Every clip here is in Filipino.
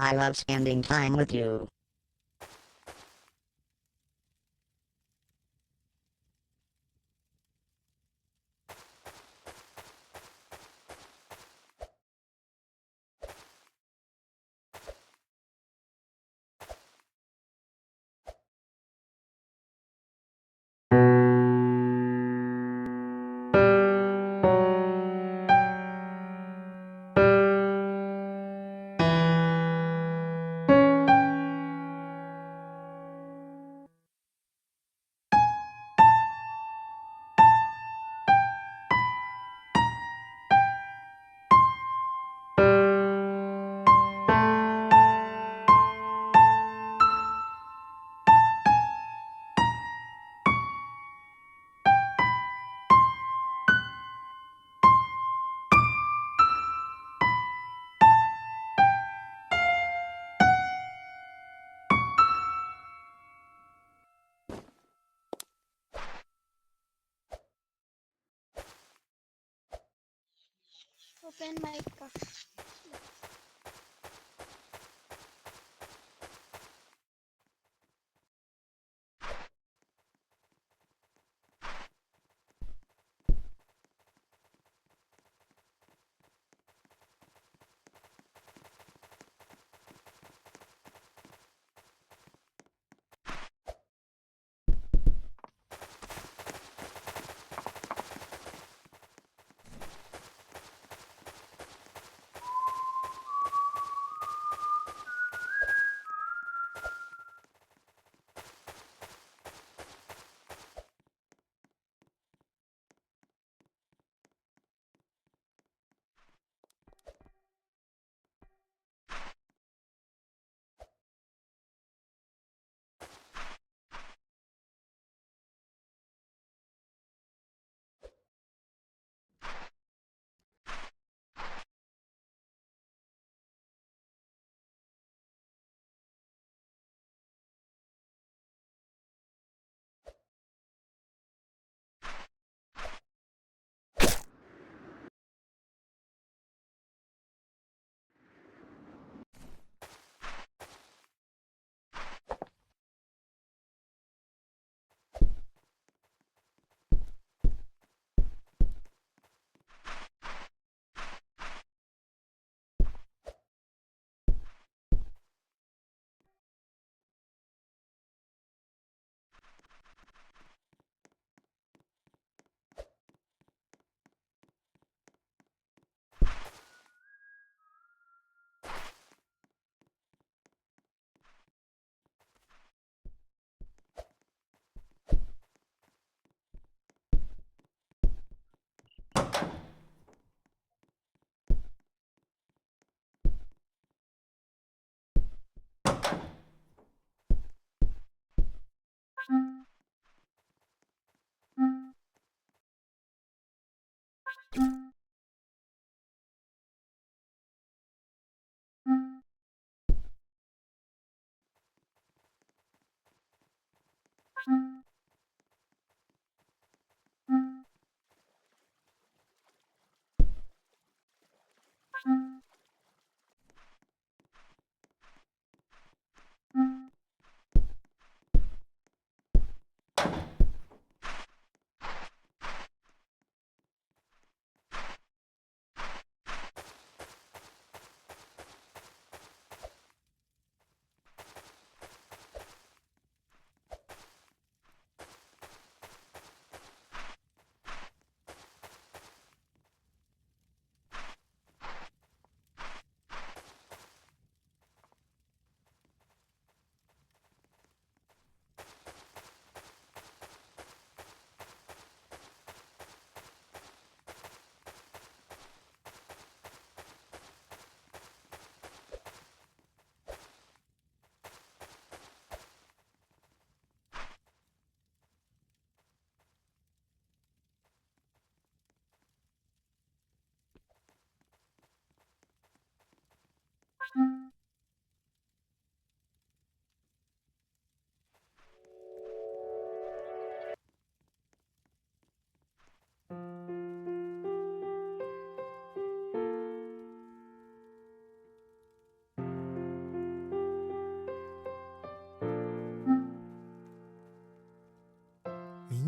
I love spending time with you. Open mic ka.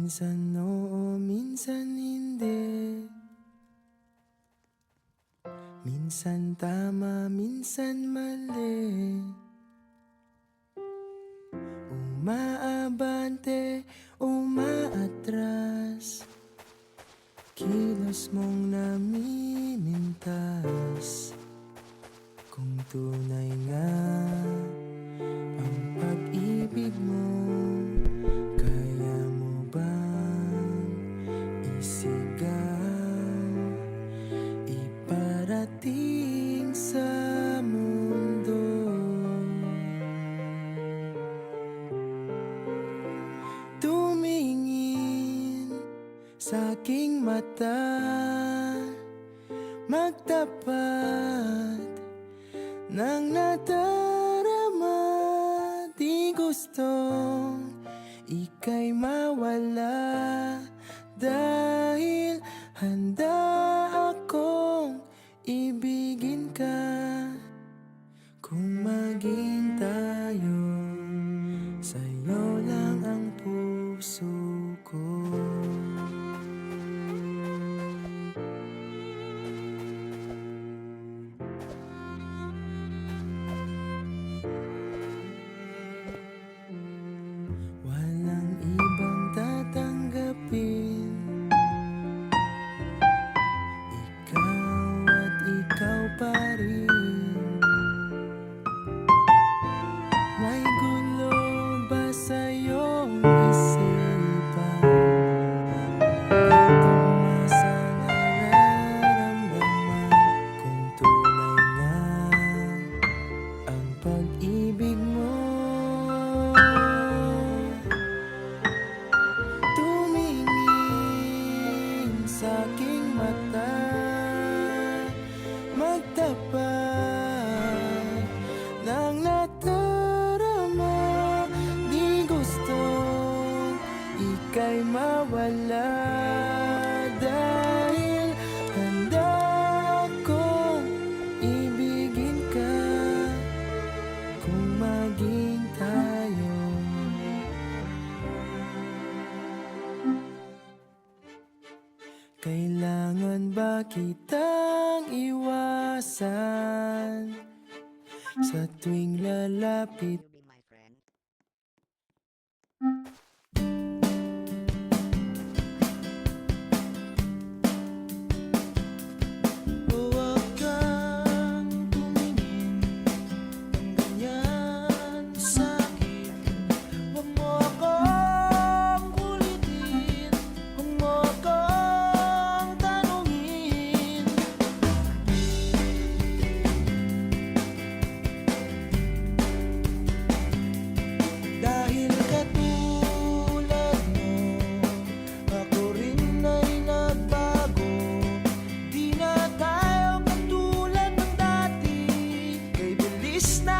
Minsan oo, minsan hindi. Minsan tama, minsan mali. Umaabante, umaatras. Kilos mong namimintas. Kung tunay nga ang pag-ibig mo, kaya mo bang isigaw, iparating sa mundo? Tumingin sa aking mata, magtapat ng nadarama. Di gustong ika'y mawala, dahil handa akong ibigin ka. Kung maging tayo, sa'yo lang ang puso ko. Walang ibang tatanggapin, ikaw at ikaw pa rin. May gulo ba sa'yong isipan? Tugma sa nararamdaman. Kung tunay nga ang pag-ibig mo, tumingin sa aking mata, magtapat ng nadarama. Di gustong ika'y mawala, dahil handa akong ibigin ka. Kung maging tayo, kailangan ba kitang iwasan sa tuwing lalapit? You be my friend. Huwag kang tumingin ng ganyan sa'kin. Huwag mo akong ulitin, huwag mo akong tanungin. Dahil katulad mo, ako rin ay nagbago. Di na tayo katulad ng dati, kay bilis na